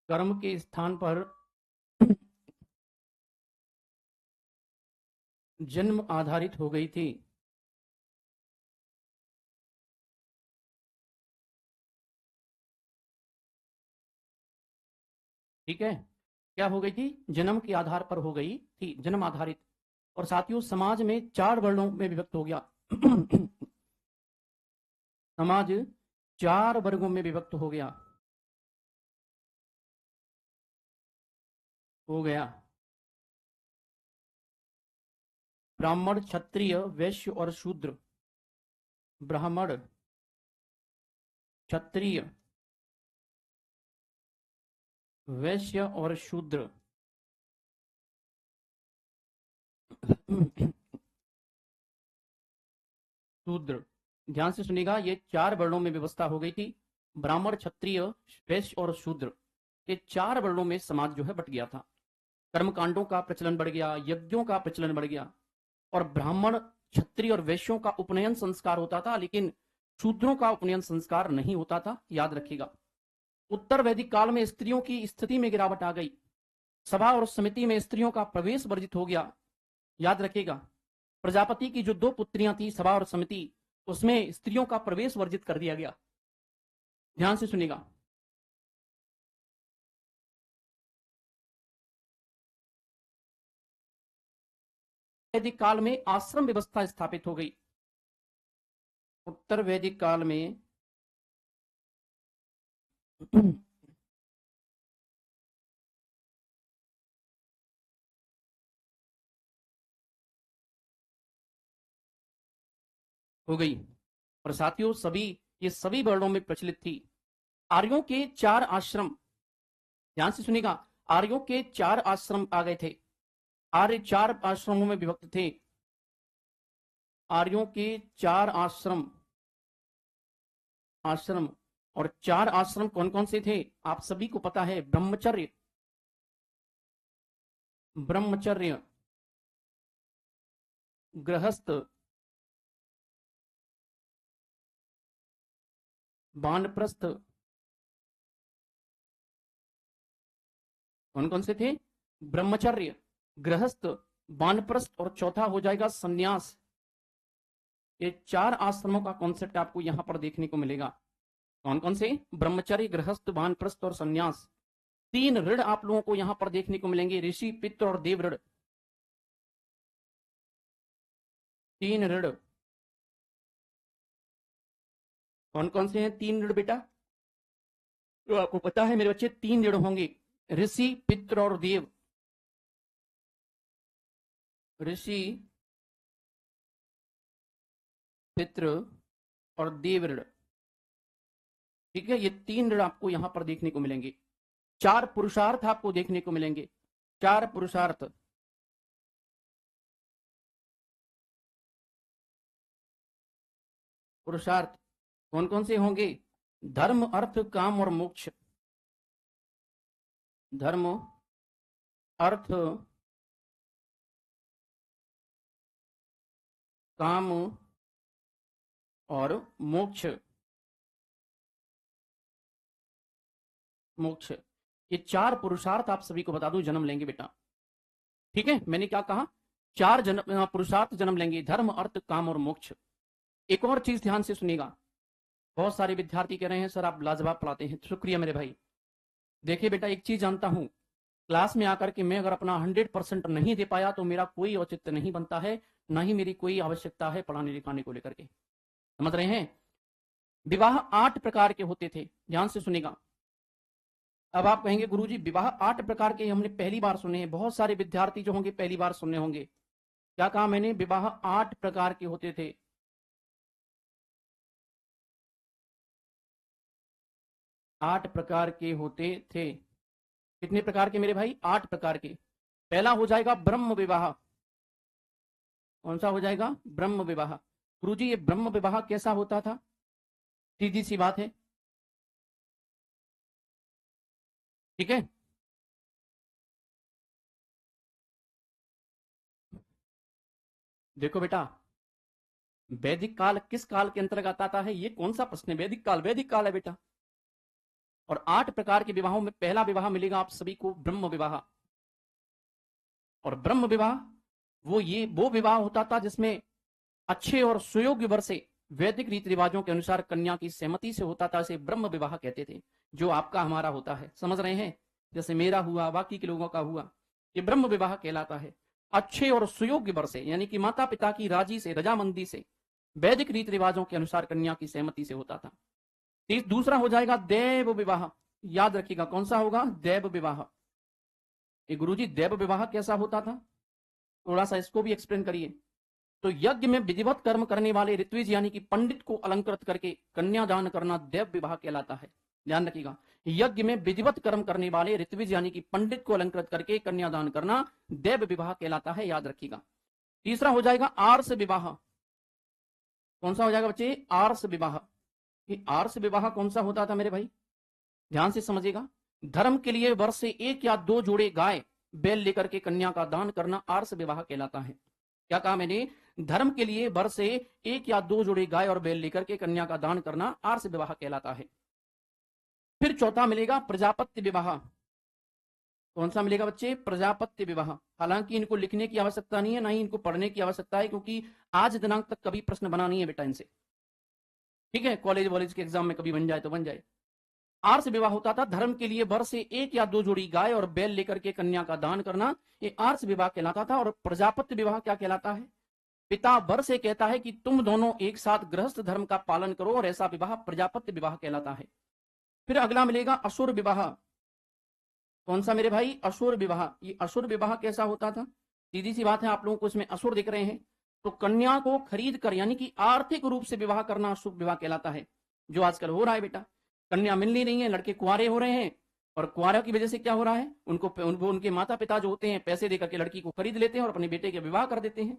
कर्म के स्थान पर जन्म आधारित हो गई थी। ठीक है, क्या हो गई थी? जन्म के आधार पर हो गई थी, जन्म आधारित। और साथियों, समाज में 4 वर्णों में विभक्त हो गया। समाज 4 वर्गों में विभक्त हो गया। ब्राह्मण, क्षत्रिय, वैश्य और शूद्र। ब्राह्मण, क्षत्रिय, वैश्य और शूद्र। शूद्र, ध्यान से सुनिएगा, ये 4 वर्णों में व्यवस्था हो गई थी। ब्राह्मण, क्षत्रिय, वैश्य और शूद्र, ये 4 वर्णों में समाज जो है बट गया था। कर्मकांडों का प्रचलन बढ़ गया, यज्ञों का प्रचलन बढ़ गया। और ब्राह्मण, क्षत्रिय और वैश्यों का उपनयन संस्कार होता था, लेकिन शूद्रों का उपनयन संस्कार नहीं होता था, याद रखिएगा। उत्तर वैदिक काल में स्त्रियों की स्थिति में गिरावट आ गई। सभा और समिति में स्त्रियों का प्रवेश वर्जित हो गया, याद रखिएगा। प्रजापति की जो 2 पुत्रियां थी, सभा और समिति, उसमें स्त्रियों का प्रवेश वर्जित कर दिया गया। ध्यान से सुनिएगा। वैदिक काल में आश्रम व्यवस्था स्थापित हो गई। उत्तर वैदिक काल में हो गई। और साथियों, ये सभी वर्णों में प्रचलित थी। आर्यों के 4 आश्रम, ध्यान से सुनिएगा, आर्यों के 4 आश्रम आ गए थे। आर्य 4 आश्रमों में विभक्त थे। आर्यों के 4 आश्रम आश्रम और 4 आश्रम कौन कौन से थे? आप सभी को पता है, ब्रह्मचर्य, ब्रह्मचर्य, गृहस्थ, वानप्रस्थ। कौन कौन से थे? ब्रह्मचर्य, गृहस्थ, वानप्रस्थ और चौथा हो जाएगा संन्यास। ये 4 आश्रमों का कॉन्सेप्ट आपको यहां पर देखने को मिलेगा। कौन कौन से? ब्रह्मचर्य, गृहस्थ, वानप्रस्थ और संन्यास। 3 ऋण आप लोगों को यहां पर देखने को मिलेंगे, ऋषि, पितृ और देव ऋण। 3 ऋण कौन कौन से हैं? 3 ऋण बेटा, तो आपको पता है मेरे बच्चे, 3 ऋण होंगे, ऋषि, पितृ और देव। ऋषि, पितृ और देव ऋण। ठीक है, ये 3 ऋण आपको यहां पर देखने को मिलेंगे। 4 पुरुषार्थ आपको देखने को मिलेंगे। 4 पुरुषार्थ, पुरुषार्थ कौन कौन से होंगे? धर्म, अर्थ, काम और मोक्ष। धर्म, अर्थ, काम और मोक्ष। मोक्ष, ये 4 पुरुषार्थ आप सभी को बता दूं जन्म लेंगे बेटा। ठीक है, मैंने क्या कहा? 4 जन्म पुरुषार्थ जन्म लेंगे, धर्म, अर्थ, काम और मोक्ष। एक और चीज ध्यान से सुनिएगा। बहुत सारे विद्यार्थी कह रहे हैं सर आप लाजवाब पढ़ाते हैं, शुक्रिया मेरे भाई। देखिए बेटा, एक चीज जानता हूं, क्लास में आकर के मैं अगर अपना 100% नहीं दे पाया तो मेरा कोई औचित्य नहीं बनता है, ना ही मेरी कोई आवश्यकता है पढ़ाने लिखाने को लेकर के। समझ रहे हैं? विवाह 8 प्रकार के होते थे, ध्यान से सुनेगा। अब आप कहेंगे गुरुजी विवाह 8 प्रकार के हमने पहली बार सुने हैं, बहुत सारे विद्यार्थी जो होंगे पहली बार सुने होंगे। क्या कहा मैंने? विवाह 8 प्रकार के होते थे। 8 प्रकार के होते थे। कितने प्रकार के मेरे भाई? 8 प्रकार के। पहला हो जाएगा ब्रह्म विवाह। कौन सा हो जाएगा? ब्रह्म विवाह। गुरुजी ये ब्रह्म विवाह कैसा होता था? सीधी सी बात है, ठीक है। देखो बेटा, वैदिक काल किस काल के अंतर्गत आता है? ये कौन सा प्रश्न है? वैदिक काल, वैदिक काल है बेटा। और 8 प्रकार के विवाहों में पहला विवाह मिलेगा आप सभी को ब्रह्म विवाह। और ब्रह्म विवाह वो विवाह होता था जिसमें अच्छे और सुयोग्य वर से वैदिक रीति रिवाजों के अनुसार कन्या की सहमति से होता था। इसे ब्रह्म विवाह कहते थे, जो आपका हमारा होता है। समझ रहे हैं? जैसे मेरा हुआ, बाकी के लोगों का हुआ, ये ब्रह्म विवाह कहलाता है। अच्छे और सुयोग्य वर से, यानी कि माता पिता की राजी से, रजामंदी से, वैदिक रीति रिवाजों के अनुसार कन्या की सहमति से होता था। दूसरा हो जाएगा दैव विवाह। याद रखिएगा, कौन सा होगा? दैव विवाह। गुरुजी दैव विवाह कैसा होता था? थोड़ा सा इसको भी एक्सप्लेन करिए। तो यज्ञ में विधिवत कर्म करने वाले ऋत्विज यानी कि पंडित को अलंकृत करके कन्यादान करना दैव विवाह कहलाता है। ध्यान रखिएगा, यज्ञ में विधिवत कर्म करने वाले ऋत्विज यानी कि पंडित को अलंकृत करके कन्यादान करना दैव विवाह कहलाता है। याद रखिएगा। तीसरा हो जाएगा आर्ष विवाह। कौन सा हो जाएगा बच्चे? आर्ष विवाह। आर्ष विवाह कौन सा होता था मेरे भाई? ध्यान से समझिएगा। धर्म के लिए वर्ष से 1 या 2 जोड़े गाय बैल लेकर के कन्या का दान करना आर्ष विवाह कहलाता है। क्या कहा मैंने? धर्म के लिए वर्ष से 1 या 2 जोड़े गाय और बैल लेकर के कन्या का दान करना आर्ष विवाह कहलाता है। फिर चौथा मिलेगा प्रजापत्य विवाह। कौन सा मिलेगा बच्चे? प्रजापत्य विवाह। हालांकि इनको लिखने की आवश्यकता नहीं है, ना ही इनको पढ़ने की आवश्यकता है, क्योंकि आज दिनांक तक कभी प्रश्न बना नहीं है बेटा इनसे। ठीक है, कॉलेज वॉलेज के एग्जाम में कभी बन जाए तो बन जाए। आर्ष विवाह होता था धर्म के लिए वर्ष से 1 या 2 जोड़ी गाय और बैल लेकर के कन्या का दान करना, ये आर्ष विवाह कहलाता था। और प्रजापत्य विवाह क्या कहलाता है? पिता वर से कहता है कि तुम दोनों एक साथ गृहस्थ धर्म का पालन करो, और ऐसा विवाह प्रजापत्य विवाह कहलाता है। फिर अगला मिलेगा असुर विवाह। कौन सा मेरे भाई? असुर विवाह। ये असुर विवाह कैसा होता था? सीधी सी बात है, आप लोगों को इसमें असुर दिख रहे हैं, तो कन्या को खरीद कर यानी कि आर्थिक रूप से विवाह करना असुर विवाह कहलाता है, जो आजकल हो रहा है बेटा। कन्या मिल नहीं रही है, लड़के कुंवारे हो रहे हैं, और कुंवारा की वजह से क्या हो रहा है? उनको उनके माता पिता जो होते हैं पैसे देकर के लड़की को खरीद लेते हैं और अपने बेटे के विवाह कर देते हैं।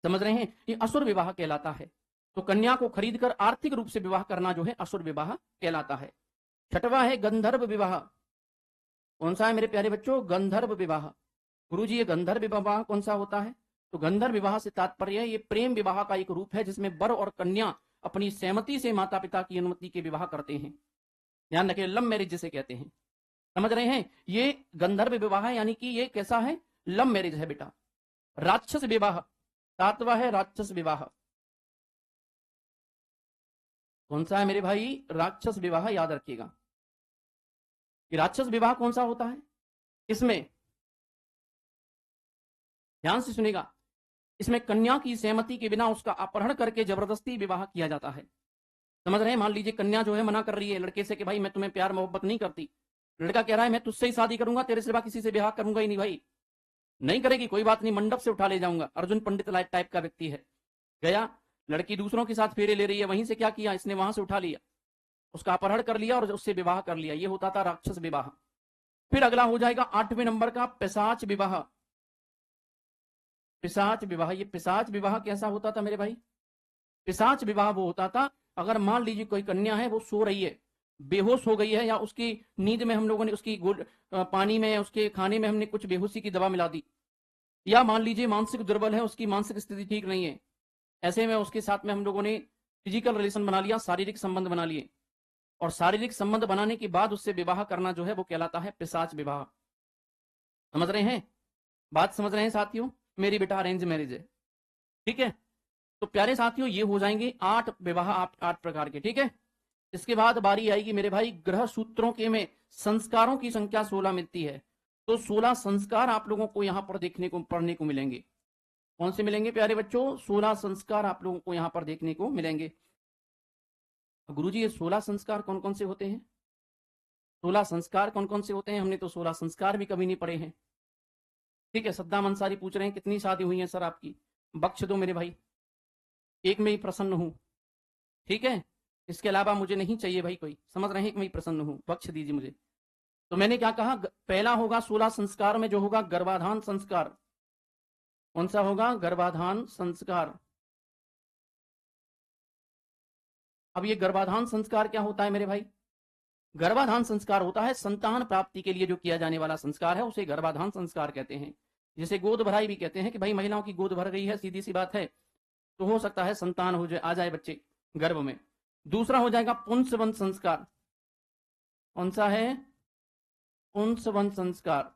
समझ रहे हैं? ये असुर विवाह कहलाता है। तो कन्या को खरीदकर आर्थिक रूप से विवाह करना जो है असुर विवाह कहलाता है। छठवां है गंधर्व विवाह। कौन सा है मेरे प्यारे बच्चों? गंधर्व विवाह। गुरुजी ये गंधर्व विवाह कौन सा होता है? तो गंधर्व विवाह से तात्पर्य है ये प्रेम विवाह का एक रूप है, जिसमें वर और कन्या अपनी सहमति से माता पिता की अनुमति के विवाह करते हैं। ध्यान रखिए, लव मैरिज जिसे कहते हैं। समझ रहे हैं? ये गंधर्व विवाह है, यानी कि ये कैसा है? लव मैरिज है बेटा। राक्षस विवाह, 7वां है राक्षस विवाह। कौन सा है मेरे भाई? राक्षस विवाह। याद रखिएगा, कि राक्षस विवाह कौन सा होता है? इसमें ध्यान से सुनेगा, इसमें कन्या की सहमति के बिना उसका अपहरण करके जबरदस्ती विवाह किया जाता है। समझ रहे हैं? मान लीजिए कन्या जो है मना कर रही है लड़के से कि भाई मैं तुम्हें प्यार मोहब्बत नहीं करती, लड़का कह रहा है मैं तुझसे ही शादी करूंगा, तेरे सिवा किसी से ब्याह करूंगा ही नहीं। भाई नहीं करेगी, कोई बात नहीं, मंडप से उठा ले जाऊंगा। अर्जुन पंडित टाइप का व्यक्ति है, गया, लड़की दूसरों के साथ फेरे ले रही है, वहीं से क्या किया इसने? वहां से उठा लिया, उसका अपहरण कर लिया और उससे विवाह कर लिया। यह होता था राक्षस विवाह। फिर अगला हो जाएगा 8वें नंबर का पिशाच विवाह। पिशाच विवाह, ये पिशाच विवाह कैसा होता था मेरे भाई? पिशाच विवाह वो होता था, अगर मान लीजिए कोई कन्या है, वो सो रही है, बेहोश हो गई है, या उसकी नींद में हम लोगों ने उसकी पानी में, उसके खाने में हमने कुछ बेहोशी की दवा मिला दी, या मान लीजिए मानसिक दुर्बल है, उसकी मानसिक स्थिति ठीक नहीं है, ऐसे में उसके साथ में हम लोगों ने फिजिकल रिलेशन बना लिया, शारीरिक संबंध बना लिए, और शारीरिक संबंध बनाने के बाद उससे विवाह करना जो है वो कहलाता है पिशाच विवाह। समझ रहे हैं? बात समझ रहे हैं साथियों? मेरी बेटा अरेंज मैरिज है। ठीक है, तो प्यारे साथियों ये हो जाएंगे 8 विवाह, 8 प्रकार के। ठीक है, इसके बाद बारी आएगी मेरे भाई ग्रह सूत्रों के में संस्कारों की संख्या 16 मिलती है। तो 16 संस्कार आप लोगों को यहां पर देखने को, पढ़ने को मिलेंगे। कौन से मिलेंगे प्यारे बच्चों? 16 संस्कार आप लोगों को यहां पर देखने को मिलेंगे। गुरुजी ये 16 संस्कार कौन कौन से होते हैं? 16 संस्कार कौन कौन से होते हैं? हमने तो 16 संस्कार भी कभी नहीं पढ़े हैं। ठीक है, सद्दाम अंसारी पूछ रहे हैं कितनी शादी हुई है सर आपकी? बख्श दो मेरे भाई, एक में ही प्रसन्न हूं। ठीक है, इसके अलावा मुझे नहीं चाहिए भाई कोई। समझ रहे हैं? एक में ही प्रसन्न हूं, बख्श दीजिए मुझे। तो मैंने क्या कहा? पहला होगा 16 संस्कार में जो होगा गर्भाधान संस्कार। कौन सा होगा? गर्भाधान संस्कार। अब ये गर्भाधान संस्कार क्या होता है मेरे भाई? गर्भाधान संस्कार होता है संतान प्राप्ति के लिए जो किया जाने वाला संस्कार है, उसे गर्भाधान संस्कार कहते हैं। जिसे गोद भराई भी कहते हैं, कि भाई महिलाओं की गोद भर गई है, सीधी सी बात है, तो हो सकता है संतान हो जाए, आ जाए बच्चे गर्भ में। दूसरा हो जाएगा पुंसवन संस्कार। कौन सा है? पुंसवन संस्कार।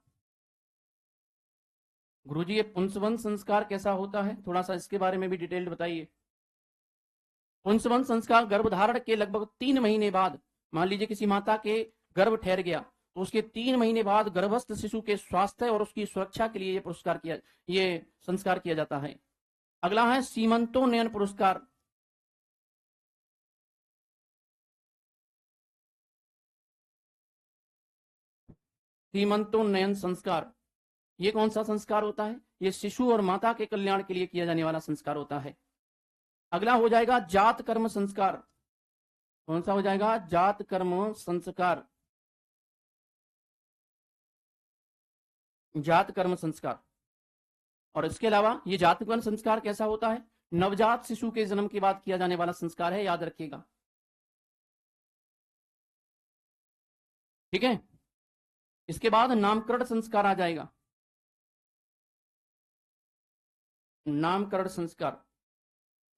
गुरुजी ये पुंसवन संस्कार कैसा होता है, थोड़ा सा इसके बारे में भी डिटेल्ड बताइए। पुंसवन संस्कार गर्भधारण के लगभग 3 महीने बाद, मान लीजिए किसी माता के गर्भ ठहर गया तो उसके 3 महीने बाद गर्भस्थ शिशु के स्वास्थ्य और उसकी सुरक्षा के लिए ये संस्कार किया जाता है। अगला है सीमंतोन्नयन पुरस्कार। सीमंतोन्नयन संस्कार ये कौन सा संस्कार होता है? ये शिशु और माता के कल्याण के लिए किया जाने वाला संस्कार होता है। अगला हो जाएगा जात कर्म संस्कार। कौन सा हो जाएगा? जात कर्म संस्कार। जात कर्म संस्कार। और इसके अलावा ये जात कर्म संस्कार कैसा होता है? नवजात शिशु के जन्म के बाद किया जाने वाला संस्कार है, याद रखिएगा। ठीक है, इसके बाद नामकरण संस्कार आ जाएगा। नामकरण संस्कार,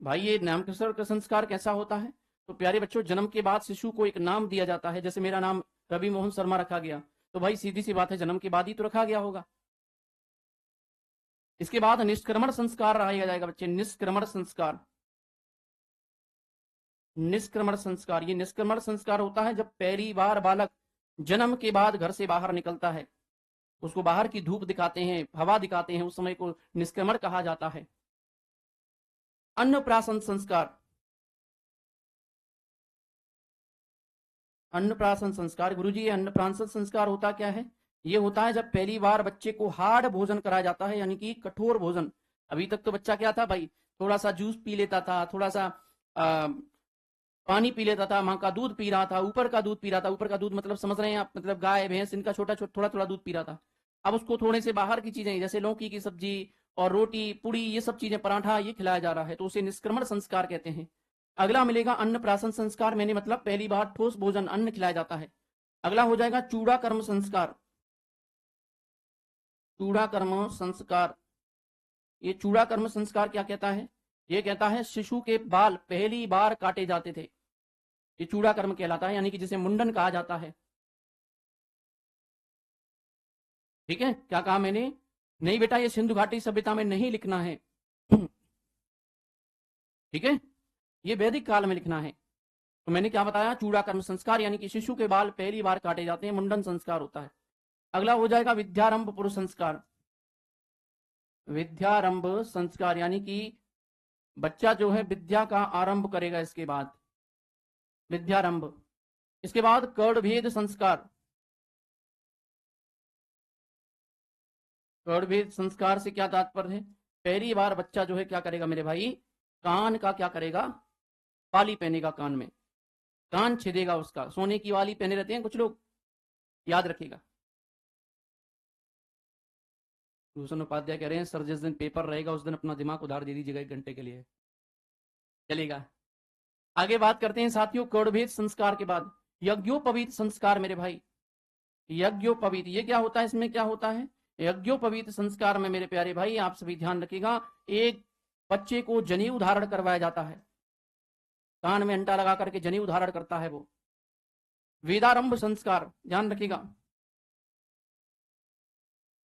भाई ये नामकरण का संस्कार कैसा होता है? तो प्यारे बच्चों, जन्म के बाद शिशु को एक नाम दिया जाता है। जैसे मेरा नाम रवि मोहन शर्मा रखा गया, तो भाई सीधी सी बात है जन्म के बाद ही तो रखा गया होगा। इसके बाद निष्क्रमण संस्कार रहा जाएगा बच्चे, निष्क्रमण संस्कार। निष्क्रमण संस्कार, ये निष्क्रमण संस्कार होता है जब पहली बार बालक जन्म के बाद घर से बाहर निकलता है, उसको बाहर की धूप दिखाते हैं, हवा दिखाते हैं, उस समय को निष्क्रमण कहा जाता है। अन्नप्राशन संस्कार। अन्नप्राशन संस्कार, गुरुजी ये अन्नप्राशन संस्कार होता क्या है? ये होता है जब पहली बार बच्चे को हार्ड भोजन कराया जाता है, यानी कि कठोर भोजन। अभी तक तो बच्चा क्या था भाई, थोड़ा सा जूस पी लेता था, थोड़ा सा पानी पी लेता था, माँ का दूध पी रहा था, ऊपर का दूध पी रहा था। ऊपर का दूध मतलब समझ रहे हैं आप, मतलब गाय भैंस इनका छोटा छोटा थोड़ा थोड़ा दूध पी रहा था। अब उसको थोड़े से बाहर की चीजें जैसे लौकी की सब्जी और रोटी पूड़ी ये सब चीजें, पराठा, ये खिलाया जा रहा है, तो उसे निष्क्रमण संस्कार कहते हैं। अगला मिलेगा अन्नप्राशन संस्कार, मैंने मतलब पहली बार ठोस भोजन अन्न खिलाया जाता है। अगला हो जाएगा चूड़ा कर्म संस्कार। चूड़ा कर्म संस्कार, ये चूड़ा कर्म संस्कार क्या कहता है? ये कहता है शिशु के बाल पहली बार काटे जाते थे, ये चूड़ा कर्म कहलाता है, यानी कि जिसे मुंडन कहा जाता है। ठीक है, क्या कहा मैंने? नहीं बेटा, ये सिंधु घाटी सभ्यता में नहीं लिखना है। ठीक है, ये वैदिक काल में लिखना है। तो मैंने क्या बताया? चूड़ा कर्म संस्कार, यानी कि शिशु के बाल पहली बार काटे जाते हैं, मुंडन संस्कार होता है। अगला हो जाएगा विद्यारंभ पुरुष संस्कार। विद्यारंभ संस्कार, यानी कि बच्चा जो है विद्या का आरंभ करेगा, इसके बाद विद्यारंभ। इसके बाद कर्णभेद संस्कार। कर्णभेद संस्कार से क्या तात्पर्य है? पहली बार बच्चा जो है क्या करेगा मेरे भाई? कान का क्या करेगा? वाली पहनेगा, कान में कान छेदेगा उसका। सोने की वाली पहने रहते हैं कुछ लोग, याद रखिएगा। भूषण उपाध्याय कह रहे हैं सर जिस दिन पेपर रहेगा उस दिन अपना दिमाग उधार दे दीजिएगा 1 घंटे के लिए, चलेगा। आगे बात करते हैं साथियों, कर्णभेद संस्कार के बाद यज्ञोपवीत संस्कार मेरे भाई। यज्ञोपवीत, ये क्या होता है? इसमें क्या होता है? यज्ञोपवीत संस्कार में मेरे प्यारे भाई आप सभी ध्यान रखिएगा, एक बच्चे को जनेऊ धारण करवाया जाता है, कान में अंटा लगा करके जनेऊ धारण करता है वो। वेदारंभ संस्कार, ध्यान रखिएगा,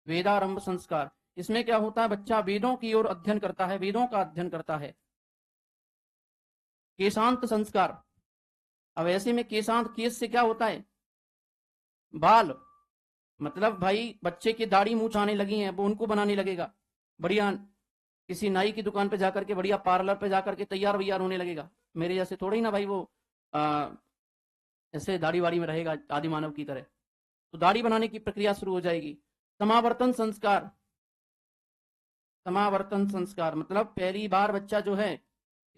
वेदारंभ संस्कार, इसमें क्या होता है? बच्चा वेदों की ओर अध्ययन करता है, वेदों का अध्ययन करता है। केशांत संस्कार, अब ऐसे में केशांत, केस से क्या होता है? बाल, मतलब भाई बच्चे की दाढ़ी मूछ आने लगी है, वो उनको बनाने लगेगा, बढ़िया किसी नाई की दुकान पे जाकर के, बढ़िया पार्लर पे जाकर के तैयार वैयार होने लगेगा। मेरे जैसे थोड़ी ना भाई वो ऐसे दाढ़ी वाड़ी में रहेगा आदि मानव की तरह, तो दाढ़ी बनाने की प्रक्रिया शुरू हो जाएगी। समावर्तन संस्कार, समावर्तन संस्कार मतलब पहली बार बच्चा जो है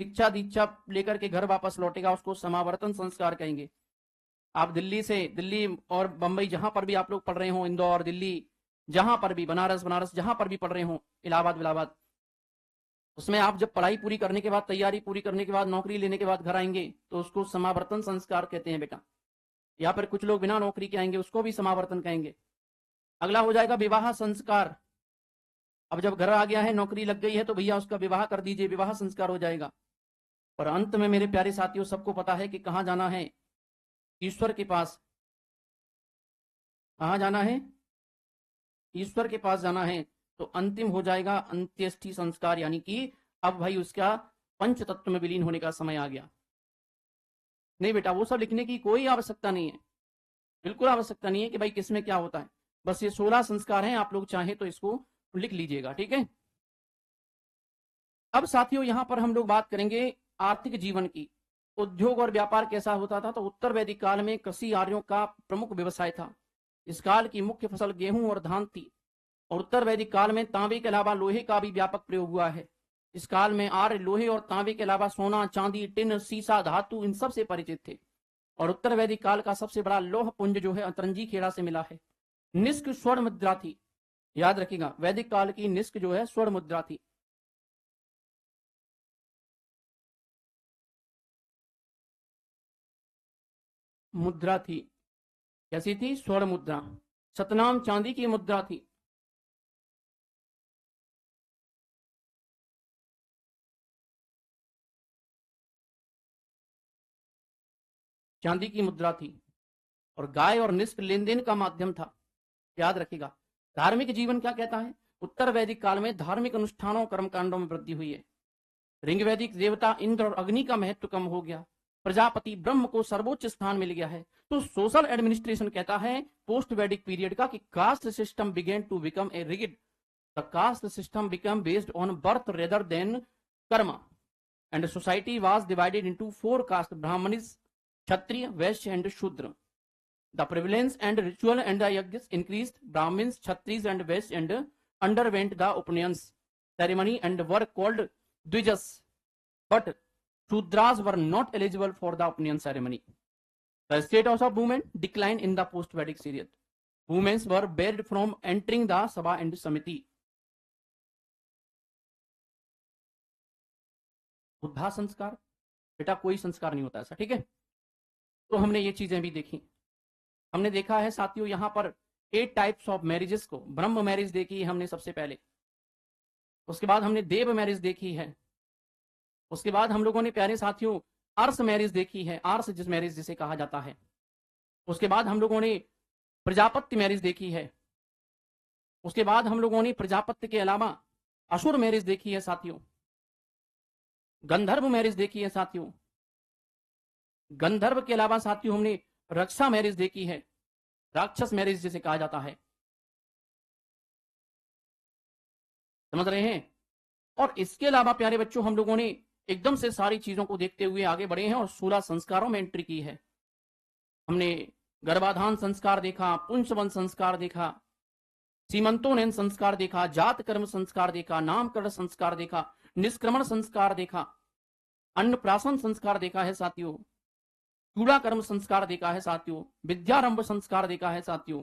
शिक्षा दीक्षा लेकर के घर वापस लौटेगा, उसको समावर्तन संस्कार कहेंगे। आप दिल्ली और बंबई जहां पर भी आप लोग पढ़ रहे हो, इंदौर, दिल्ली, जहां पर भी, बनारस जहां पर भी पढ़ रहे हो, इलाहाबाद, उसमें आप जब पढ़ाई पूरी करने के बाद, तैयारी पूरी करने के बाद, नौकरी लेने के बाद घर आएंगे तो उसको समावर्तन संस्कार कहते हैं बेटा। या फिर कुछ लोग बिना नौकरी के आएंगे, उसको भी समावर्तन कहेंगे। अगला हो जाएगा विवाह संस्कार। अब जब घर आ गया है, नौकरी लग गई है, तो भैया उसका विवाह कर दीजिए, विवाह संस्कार हो जाएगा। और अंत में मेरे प्यारे साथियों, सबको पता है कि कहाँ जाना है? ईश्वर के पास। कहाँ जाना है? ईश्वर के पास जाना है। तो अंतिम हो जाएगा अंत्येष्टि संस्कार, यानी कि अब भाई उसका पंच तत्व में विलीन होने का समय आ गया। नहीं बेटा, वो सब लिखने की कोई आवश्यकता नहीं है, बिल्कुल आवश्यकता नहीं है कि भाई किसमें क्या होता है। बस ये 16 संस्कार हैं, आप लोग चाहें तो इसको लिख लीजिएगा, ठीक है। अब साथियों यहां पर हम लोग बात करेंगे आर्थिक जीवन की। उद्योग और व्यापार कैसा होता था? तो उत्तर वैदिक काल में कृषि आर्यों का प्रमुख व्यवसाय था। इस काल की मुख्य फसल गेहूं और धान थी। और उत्तर वैदिक काल में तांबे के अलावा लोहे का भी व्यापक प्रयोग हुआ है। इस काल में आर्य लोहे और तांबे के अलावा सोना, चांदी, टिन, सीसा, धातु इन सब से परिचित थे। और उत्तर वैदिक काल का सबसे बड़ा लौह पुंज जो है अतरंजी खेड़ा से मिला है। निष्क स्वर्ण मुद्रा थी, याद रखिएगा, वैदिक काल की निष्क जो है स्वर्ण मुद्रा थी। मुद्रा थी, कैसी थी? स्वर्ण मुद्रा। सतनाम चांदी की मुद्रा थी। चांदी की मुद्रा थी। और गाय और निष्क लेन देन का माध्यम था, याद रखिएगा। धार्मिक जीवन क्या कहता है? उत्तर वैदिक काल में धार्मिक अनुष्ठानों कर्मकांडों में वृद्धि हुई है। ऋंग वैदिक देवता इंद्र और अग्नि का महत्व कम हो गया। प्रजापति ब्रह्म को सर्वोच्च स्थान मिल गया है। तो सोशल एडमिनिस्ट्रेशन कहता है पोस्ट वैदिक पीरियड का कि caste system began to become a rigid. The caste system become based on birth rather than karma, and society was divided into 4 caste: Brahmins, Kshatriya, Vaishya and शूद्र. The prevalence and ritual and the yajnas increased. Brahmins, Kshatris and Vaishyas and underwent the Upanayans ceremony and were called Dvijas. But Shudras were not eligible for the Upanayan ceremony. The status of women declined in the post-Vedic period. Women were barred from entering the Sabha and Samiti. Buddha संस्कार, बेटा कोई संस्कार नहीं होता ऐसा, ठीक है। तो हमने ये चीजें भी देखी। हमने देखा है साथियों यहां पर 8 टाइप्स ऑफ मैरिजेस को। ब्रह्म मैरिज देखी है हमने सबसे पहले, उसके बाद हमने देव मैरिज देखी है, उसके बाद हम लोगों ने प्यारे साथियों अर्स मैरिज देखी है, अर्स जिस मैरिज जिसे कहा जाता है। उसके बाद हम लोगों ने प्रजापत्य मैरिज देखी है। उसके बाद हम लोगों ने प्रजापत्य के अलावा असुर मैरिज देखी है साथियों। गंधर्व मैरिज देखी है साथियों। गंधर्व के अलावा साथियों हमने रक्षा मैरिज देखी है, राक्षस मैरिज जिसे कहा जाता है, समझ रहे हैं। और इसके अलावा प्यारे बच्चों हम लोगों ने एकदम से सारी चीजों को देखते हुए आगे बढ़े हैं और 16 संस्कारों में एंट्री की है। हमने गर्भाधान संस्कार देखा, पुंसवन संस्कार देखा, सीमंतोनयन संस्कार देखा, जात कर्म संस्कार देखा, नामकरण संस्कार देखा, निष्क्रमण संस्कार देखा, अन्नप्राशन संस्कार देखा है साथियों, चूड़ा कर्म संस्कार देखा है साथियों, विद्यारंभ संस्कार देखा है साथियों,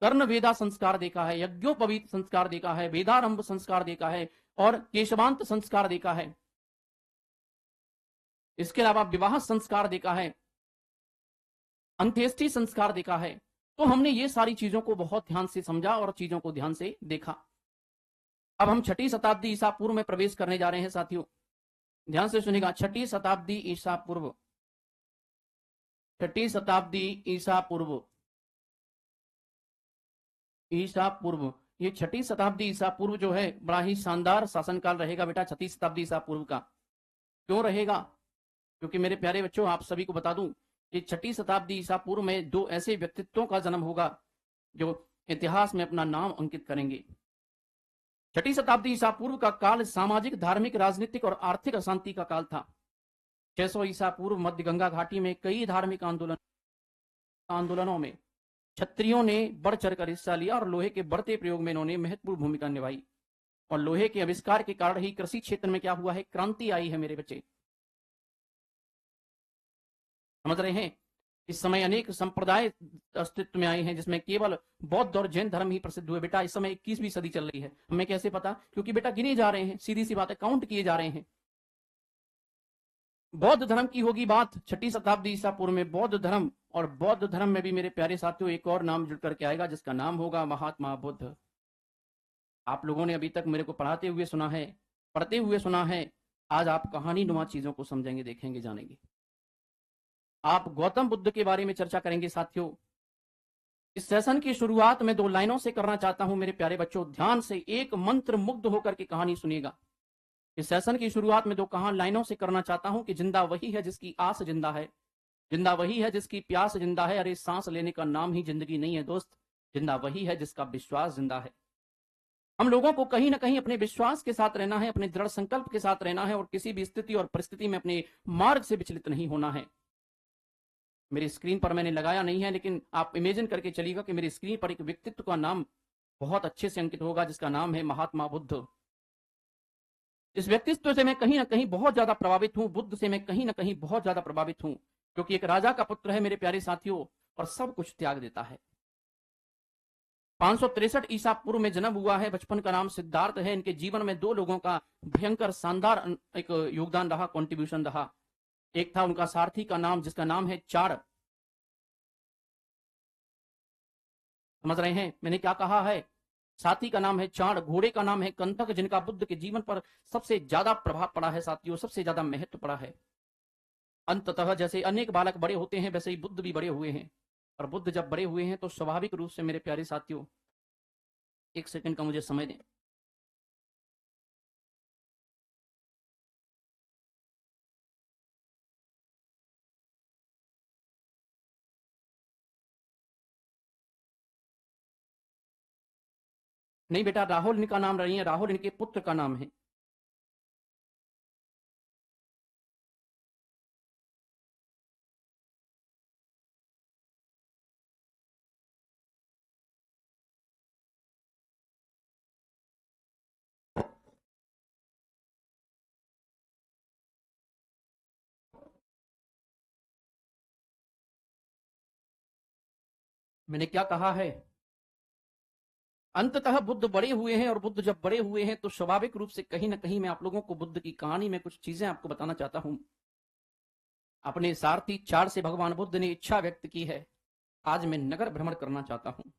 कर्ण वेदा संस्कार देखा है, यज्ञोपवीत संस्कार देखा है, वेदारंभ संस्कार देखा है और केशवांत संस्कार देखा है। इसके अलावा विवाह संस्कार देखा है, अंत्येष्टि संस्कार देखा है। तो हमने ये सारी चीजों को बहुत ध्यान से समझा और चीजों को ध्यान से देखा। अब हम 6ठी शताब्दी ईसा पूर्व में प्रवेश करने जा रहे हैं साथियों, ध्यान से सुनिएगा। 6ठी शताब्दी ईसा पूर्व, 6ठी शताब्दी ईसा पूर्व, ईसा पूर्व, ये 6ठी शताब्दी ईसा पूर्व जो है बड़ा ही शानदार शासनकाल रहेगा बेटा। 6ठी शताब्दी ईसा पूर्व का क्यों रहेगा? क्योंकि मेरे प्यारे बच्चों आप सभी को बता दूं कि 6ठी शताब्दी ईसा पूर्व में 2 ऐसे व्यक्तित्वों का जन्म होगा जो इतिहास में अपना नाम अंकित करेंगे। 6ठी शताब्दी ईसा पूर्व का काल सामाजिक, धार्मिक, राजनीतिक और आर्थिक अशांति का काल था। 600 ईसा पूर्व मध्य गंगा घाटी में कई धार्मिक आंदोलनों में क्षत्रियों ने बढ़ चढ़कर हिस्सा लिया और लोहे के बढ़ते प्रयोग में इन्होंने महत्वपूर्ण भूमिका निभाई। और लोहे के आविष्कार के कारण ही कृषि क्षेत्र में क्या हुआ है? क्रांति आई है मेरे बच्चे, समझ रहे हैं। इस समय अनेक संप्रदाय अस्तित्व में आए हैं जिसमें केवल बौद्ध और जैन धर्म ही प्रसिद्ध हुए। बेटा इस समय 21वीं सदी चल रही है, हमें कैसे पता? क्योंकि बेटा गिने जा रहे हैं, सीधी सी बात है, काउंट किए जा रहे हैं। बौद्ध धर्म की होगी बात 6ठी शताब्दी ईसा पूर्व में, बौद्ध धर्म। और बौद्ध धर्म में भी मेरे प्यारे साथियों एक और नाम जुड़ करके आएगा जिसका नाम होगा महात्मा बुद्ध। आप लोगों ने अभी तक मेरे को पढ़ाते हुए सुना है, पढ़ते हुए सुना है, आज आप कहानी नुमा चीजों को समझेंगे, देखेंगे, जानेंगे। आप गौतम बुद्ध के बारे में चर्चा करेंगे साथियों। इस सेशन की शुरुआत में 2 लाइनों से करना चाहता हूं मेरे प्यारे बच्चों, ध्यान से एक मंत्र मुग्ध होकर के कहानी सुनिएगा। इस सेशन की शुरुआत में 2 लाइनों से करना चाहता हूं कि जिंदा वही है जिसकी आस जिंदा है, जिंदा वही है जिसकी प्यास जिंदा है। अरे सांस लेने का नाम ही जिंदगी नहीं है दोस्त, जिंदा वही है जिसका विश्वास जिंदा है। हम लोगों को कहीं ना कहीं अपने विश्वास के साथ रहना है, अपने दृढ़ संकल्प के साथ रहना है और किसी भी स्थिति और परिस्थिति में अपने मार्ग से विचलित नहीं होना है। मेरी स्क्रीन पर मैंने लगाया नहीं है, लेकिन आप इमेजिन करके चलिएगा कि मेरी स्क्रीन पर एक व्यक्तित्व का नाम बहुत अच्छे से अंकित होगा, जिसका नाम है महात्मा बुद्ध। इस व्यक्तित्व से मैं कहीं ना कहीं बहुत ज्यादा प्रभावित हूं, बुद्ध से मैं कहीं ना कहीं बहुत ज्यादा प्रभावित हूं, क्योंकि एक राजा का पुत्र है मेरे प्यारे साथियों और सब कुछ त्याग देता है। 563 ईसा पूर्व में जन्म हुआ है, बचपन का नाम सिद्धार्थ है। इनके जीवन में 2 लोगों का भयंकर शानदार एक योगदान रहा, कॉन्ट्रीब्यूशन रहा। एक था उनका सारथी का नाम, जिसका नाम है चाण। समझ रहे हैं मैंने क्या कहा है? साथी का नाम है चाण, घोड़े का नाम है कंटक, जिनका बुद्ध के जीवन पर सबसे ज्यादा प्रभाव पड़ा है साथियों, सबसे ज्यादा महत्व पड़ा है। अंततः जैसे अनेक बालक बड़े होते हैं वैसे ही बुद्ध भी बड़े हुए हैं, और बुद्ध जब बड़े हुए हैं तो स्वाभाविक रूप से मेरे प्यारे साथियों, 1 सेकंड का मुझे समय दें। नहीं बेटा, राहुल इनका नाम नहीं है, राहुल इनके पुत्र का नाम है। मैंने क्या कहा है? अंततः बुद्ध बड़े हुए हैं, और बुद्ध जब बड़े हुए हैं तो स्वाभाविक रूप से कहीं ना कहीं मैं आप लोगों को बुद्ध की कहानी में कुछ चीजें आपको बताना चाहता हूं। अपने सारथी चार से भगवान बुद्ध ने इच्छा व्यक्त की है, आज मैं नगर भ्रमण करना चाहता हूं।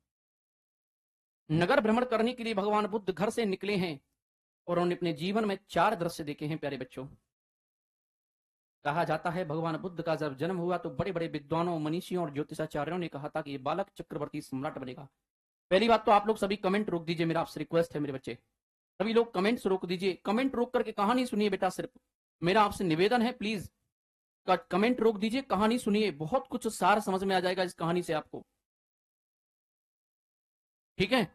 नगर भ्रमण करने के लिए भगवान बुद्ध घर से निकले हैं और उन्होंने अपने जीवन में 4 दृश्य देखे हैं प्यारे बच्चों। कहा जाता है भगवान बुद्ध का जब जन्म हुआ तो बड़े बड़े विद्वानों, मनीषियों और ज्योतिषाचार्यों ने कहा था कि ये बालक चक्रवर्ती सम्राट बनेगा। पहली बात तो आप लोग सभी कमेंट रोक दीजिए, मेरा आपसे रिक्वेस्ट है मेरे बच्चे, सभी लोग कमेंट्स रोक दीजिए। कमेंट रोक करके कहानी सुनिए बेटा, सिर्फ मेरा आपसे निवेदन है, प्लीज कमेंट रोक दीजिए, कहानी सुनिए, बहुत कुछ सार समझ में आ जाएगा इस कहानी से आपको। ठीक है?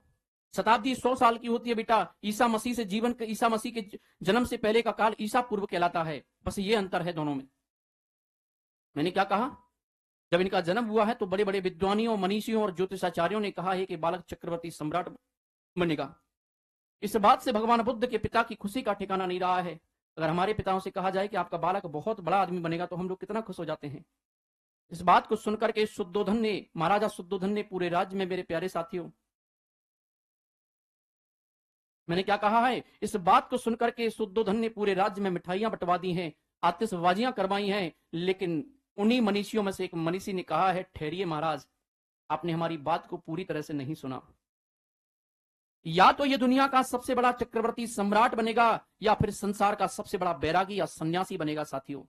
शताब्दी 100 साल की होती है बेटा। ईसा मसीह से जीवन, ईसा मसीह के जन्म से पहले का काल ईसा पूर्व कहलाता है, बस ये अंतर है दोनों में। मैंने क्या कहा? जब इनका जन्म हुआ है तो बड़े बड़े विद्वानियों, मनीषियों और ज्योतिषाचार्यों ने कहा है कि बालक चक्रवर्ती सम्राट बनेगा। इस बात से भगवान बुद्ध के पिता की खुशी का ठिकाना नहीं रहा है। अगर हमारे पिताओं से कहा जाए कि आपका बालक बहुत बड़ा आदमी बनेगा तो हम लोग कितना खुश हो जाते हैं। इस बात को सुनकर के शुद्धोधन ने, महाराजा शुद्धोधन ने पूरे राज्य में, मेरे प्यारे साथियों, मैंने क्या कहा है? इस बात को सुनकर के शुद्धोधन ने पूरे राज्य में मिठाइयां बंटवा दी हैं, आतिशबाजियां करवाई हैं, लेकिन उन्हीं मनीषियों में से एक मनीषी ने कहा है, ठहरिए महाराज, आपने हमारी बात को पूरी तरह से नहीं सुना। या तो ये दुनिया का सबसे बड़ा चक्रवर्ती सम्राट बनेगा या फिर संसार का सबसे बड़ा बैरागी या सन्यासी बनेगा साथियों।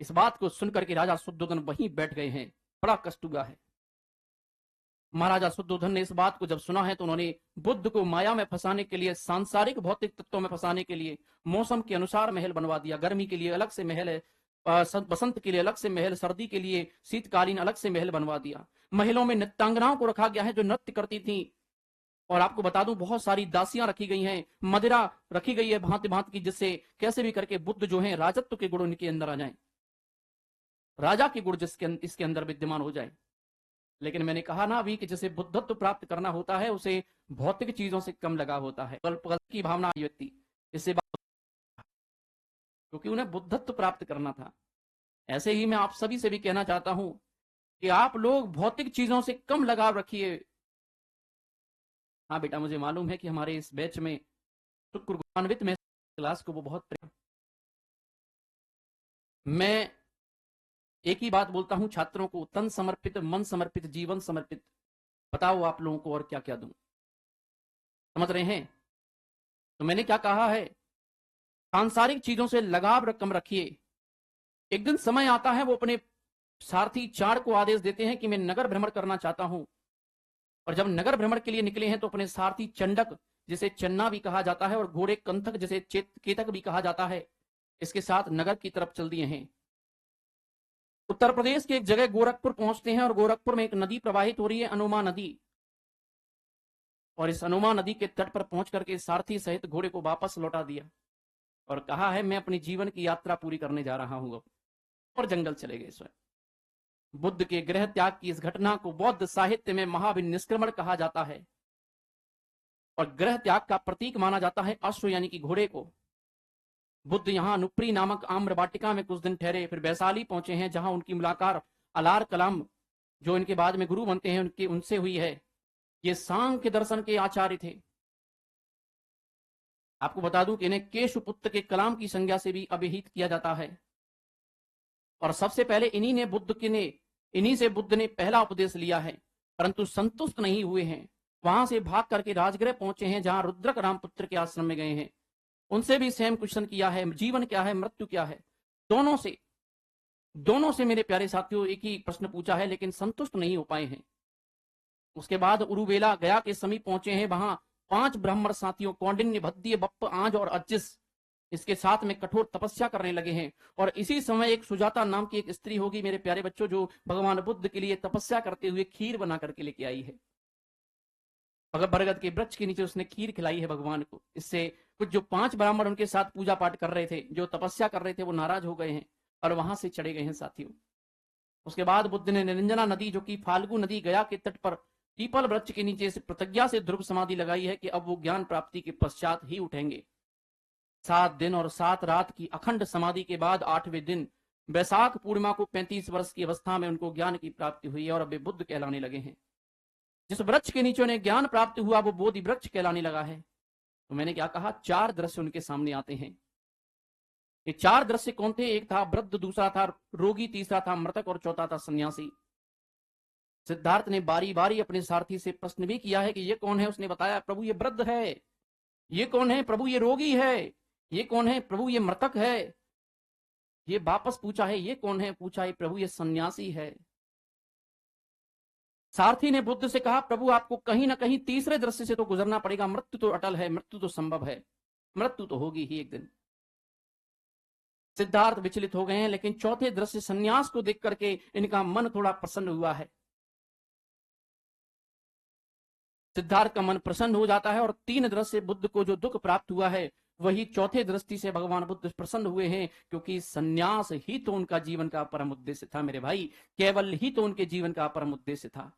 इस बात को सुनकर के राजा शुद्धोधन वहीं बैठ गए हैं, बड़ा कष्ट हुआ है। महाराजा शुद्धोधन ने इस बात को जब सुना है तो उन्होंने बुद्ध को माया में फंसाने के लिए, सांसारिक भौतिक तत्वों में फंसाने के लिए मौसम के अनुसार महल बनवा दिया। गर्मी के लिए अलग से महल है, बसंत के लिए अलग से महल, सर्दी के लिए शीतकालीन अलग से महल बनवा दिया। महलों में नृत्यांगनाओं को रखा गया है जो नृत्य करती थी, और आपको बता दूं बहुत सारी दासियां रखी गई हैं, मदिरा रखी गई है भांति भांति की, जिससे कैसे भी करके बुद्ध जो है राजत्व के गुण इनके अंदर आ जाए, राजा के गुण इसके अंदर विद्यमान हो जाए। लेकिन मैंने कहा ना अभी कि जिसे बुद्धत्व प्राप्त करना होता है उसे भौतिक चीजों से कम लगा होता है। कल्प की भावना व्यक्ति इससे, क्योंकि उन्हें बुद्धत्व प्राप्त करना था। ऐसे ही मैं आप सभी से भी कहना चाहता हूं कि आप लोग भौतिक चीजों से कम लगाव रखिए। हाँ बेटा, मुझे मालूम है कि हमारे इस बैच में शुक्र गुणान्वित में क्लास को वो बहुत मैं एक ही बात बोलता हूं छात्रों को, तन समर्पित, मन समर्पित, जीवन समर्पित। बताओ आप लोगों को और क्या क्या दूं? समझ रहे हैं? तो मैंने क्या कहा है, सांसारिक चीजों से लगाव कम रखिए। एक दिन समय आता है वो अपने सारथी चाण को आदेश देते हैं कि मैं नगर भ्रमण करना चाहता हूं। और जब नगर भ्रमण के लिए निकले हैं तो अपने सारथी चंडक, जिसे चन्ना भी कहा जाता है, और घोड़े कंथक, जिसे केतक भी कहा जाता है, इसके साथ नगर की तरफ चल दिए हैं। उत्तर प्रदेश के एक जगह गोरखपुर पहुंचते हैं और गोरखपुर में एक नदी प्रवाहित हो रही है, अनुमा नदी। और इस अनुमा नदी के तट पर पहुंच करके सारथी सहित घोड़े को वापस लौटा दिया और कहा है मैं अपनी जीवन की यात्रा पूरी करने जा रहा हूं। और जंगल चले गए स्वयं। बुद्ध के गृह त्याग की इस घटना को बौद्ध साहित्य में महाविनिष्क्रमण कहा जाता है। और गृह त्याग का प्रतीक माना जाता है अश्व यानी कि घोड़े को। बुद्ध यहाँ नुप्री नामक आम्र वाटिका में कुछ दिन ठहरे, फिर वैशाली पहुंचे हैं, जहां उनकी मुलाकात अलार कलाम, जो इनके बाद में गुरु बनते हैं, उनसे हुई है। ये सांख्य दर्शन के आचार्य थे। आपको बता दूं कि इन्हें केशुपुत्र के कलाम की संज्ञा से भी अभिहित किया जाता है। और सबसे पहले इन्हीं से बुद्ध ने पहला उपदेश लिया है, परंतु संतुष्ट नहीं हुए हैं। वहां से भाग करके राजगृह पहुंचे हैं, जहां रुद्रक रामपुत्र के आश्रम में गए हैं। उनसे भी सेम क्वेश्चन किया है, जीवन क्या है, मृत्यु क्या है। दोनों से मेरे प्यारे साथियों एक ही प्रश्न पूछा है, लेकिन संतुष्ट नहीं हो पाए हैं। उसके बाद उरुवेला गया के समीप पहुंचे हैं। वहां 5 ब्राह्मण साथियों कौंडिन्य, भद्दिय, बप्प, आंज और अज्जिस इसके साथ में कठोर तपस्या करने लगे हैं। और इसी समय एक सुजाता नाम की एक स्त्री होगी मेरे प्यारे बच्चों, जो भगवान बुद्ध के लिए तपस्या करते हुए खीर बना करके लेके आई है। बरगद के वृक्ष के नीचे उसने खीर खिलाई है भगवान को। इससे कुछ जो 5 ब्राह्मण उनके साथ पूजा पाठ कर रहे थे, जो तपस्या कर रहे थे, वो नाराज हो गए हैं और वहां से चढ़े गए हैं साथियों। उसके बाद बुद्ध ने निरंजना नदी, जो कि फाल्गु नदी, गया के तट पर पीपल वृक्ष के नीचे से प्रतिज्ञा से ध्रुव समाधि लगाई है कि अब वो ज्ञान प्राप्ति के पश्चात ही उठेंगे। 7 दिन और 7 रात की अखंड समाधि के बाद 8वें दिन वैशाख पूर्णिमा को 35 वर्ष की अवस्था में उनको ज्ञान की प्राप्ति हुई है और अब वे बुद्ध कहलाने लगे हैं। जिस वृक्ष के नीचे उन्हें ज्ञान प्राप्ति हुआ वो बोधि वृक्ष कहलाने लगा है। तो मैंने क्या कहा, 4 दृश्य उनके सामने आते हैं। ये 4 दृश्य कौन थे? एक था वृद्ध, दूसरा था रोगी, तीसरा था मृतक और चौथा था सन्यासी। सिद्धार्थ ने बारी बारी अपने सारथी से प्रश्न भी किया है कि ये कौन है। उसने बताया, प्रभु ये वृद्ध है। ये कौन है? प्रभु ये रोगी है। ये कौन है? प्रभु ये मृतक है। ये वापस पूछा है, ये कौन है? पूछा है, प्रभु ये सन्यासी है। सारथी ने बुद्ध से कहा, प्रभु आपको कहीं ना कहीं तीसरे दृश्य से तो गुजरना पड़ेगा। मृत्यु तो अटल है, मृत्यु तो संभव है, मृत्यु तो होगी ही एक दिन। सिद्धार्थ विचलित हो गए हैं, लेकिन चौथे दृश्य सन्यास को देख करके इनका मन थोड़ा प्रसन्न हुआ है। सिद्धार्थ का मन प्रसन्न हो जाता है और 3 दृश्य बुद्ध को जो दुख प्राप्त हुआ है वही चौथे दृष्टि से भगवान बुद्ध प्रसन्न हुए हैं, क्योंकि सन्यास ही तो उनका जीवन का परम उद्देश्य था मेरे भाई। केवल ही तो उनके जीवन का परम उद्देश्य था।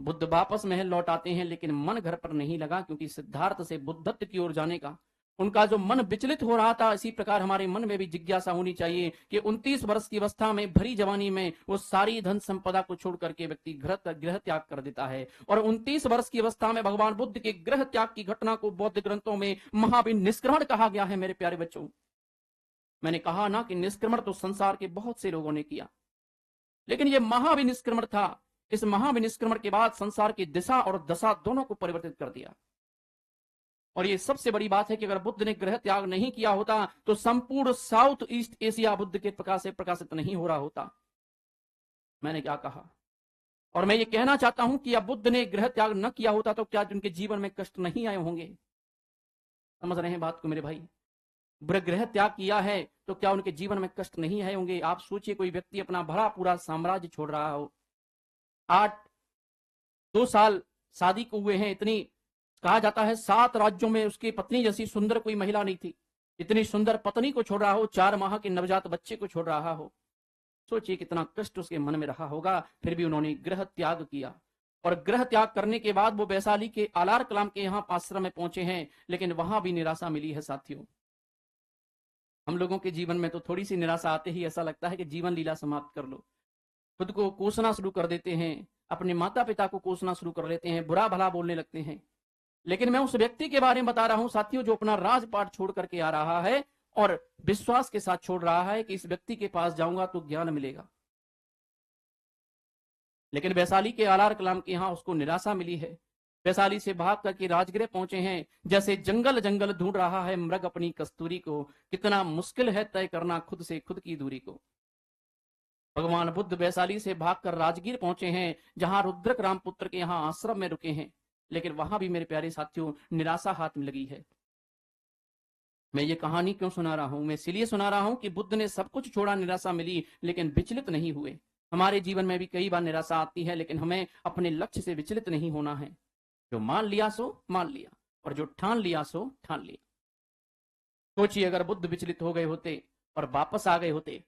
बुद्ध वापस महल लौट आते हैं, लेकिन मन घर पर नहीं लगा, क्योंकि सिद्धार्थ से बुद्धत्व की ओर जाने का उनका जो मन विचलित हो रहा था। इसी प्रकार हमारे मन में भी जिज्ञासा होनी चाहिए कि 29 वर्ष की अवस्था में, भरी जवानी में, वो सारी धन संपदा को छोड़ करके व्यक्ति गृह त्याग कर देता है। और 29 वर्ष की अवस्था में भगवान बुद्ध के गृह त्याग की घटना को बौद्ध ग्रंथों में महाविनिष्क्रमण कहा गया है मेरे प्यारे बच्चों। मैंने कहा ना कि निष्क्रमण तो संसार के बहुत से लोगों ने किया, लेकिन यह महाविनिष्क्रमण था। इस महाविनिष्क्रमण के बाद संसार की दिशा और दशा दोनों को परिवर्तित कर दिया। और ये सबसे बड़ी बात है कि अगर बुद्ध ने गृह त्याग नहीं किया होता तो संपूर्ण साउथ ईस्ट एशिया बुद्ध के प्रकाश से प्रकाशित नहीं हो रहा होता। मैंने क्या कहा? और मैं ये कहना चाहता हूं कि अब बुद्ध ने गृह त्याग न किया होता तो क्या उनके जीवन में कष्ट नहीं आए होंगे? समझ रहे हैं बात को मेरे भाई? गृह त्याग किया है तो क्या उनके जीवन में कष्ट नहीं आए होंगे? आप सोचिए, कोई व्यक्ति अपना भरा पूरा साम्राज्य छोड़ रहा हो, 2 साल शादी को हुए हैं, इतनी कहा जाता है 7 राज्यों में उसकी पत्नी जैसी सुंदर कोई महिला नहीं थी। इतनी सुंदर पत्नी को छोड़ रहा हो, 4 माह के नवजात बच्चे को छोड़ रहा हो। सोचिए कितना कष्ट उसके मन में रहा होगा। फिर भी उन्होंने गृह त्याग किया। और गृह त्याग करने के बाद वो वैशाली के आलार कलाम के यहाँ आश्रम में पहुंचे हैं, लेकिन वहां भी निराशा मिली है साथियों। हम लोगों के जीवन में तो थोड़ी सी निराशा आते ही ऐसा लगता है कि जीवन लीला समाप्त कर लो। खुद को कोसना शुरू कर देते हैं, अपने माता पिता को कोसना शुरू कर लेते हैं, बुरा भला बोलने लगते हैं। लेकिन मैं उस व्यक्ति के बारे में बता रहा हूं साथियों, जो अपना राजपाट छोड़ करके आ रहा है और विश्वास के साथ छोड़ रहा है कि इस व्यक्ति के पास जाऊंगा तो ज्ञान मिलेगा। लेकिन वैशाली के आलार कलाम के यहां उसको निराशा मिली है। वैशाली से भाग करके राजगृह पहुंचे हैं। जैसे जंगल जंगल ढूंढ रहा है मृग अपनी कस्तूरी को, कितना मुश्किल है तय करना खुद से खुद की दूरी को। भगवान बुद्ध वैशाली से भागकर राजगीर पहुंचे हैं, जहां रुद्रक रामपुत्र के यहां आश्रम में रुके हैं। लेकिन वहां भी मेरे प्यारे साथियों निराशा हाथ में लगी है। मैं ये कहानी क्यों सुना रहा हूं? मैं इसलिए सुना रहा हूं कि बुद्ध ने सब कुछ छोड़ा, निराशा मिली, लेकिन विचलित नहीं हुए। हमारे जीवन में भी कई बार निराशा आती है, लेकिन हमें अपने लक्ष्य से विचलित नहीं होना है। जो मान लिया सो मान लिया, और जो ठान लिया सो ठान लिया। सोचिए, अगर बुद्ध विचलित हो गए होते और वापस आ गए होते,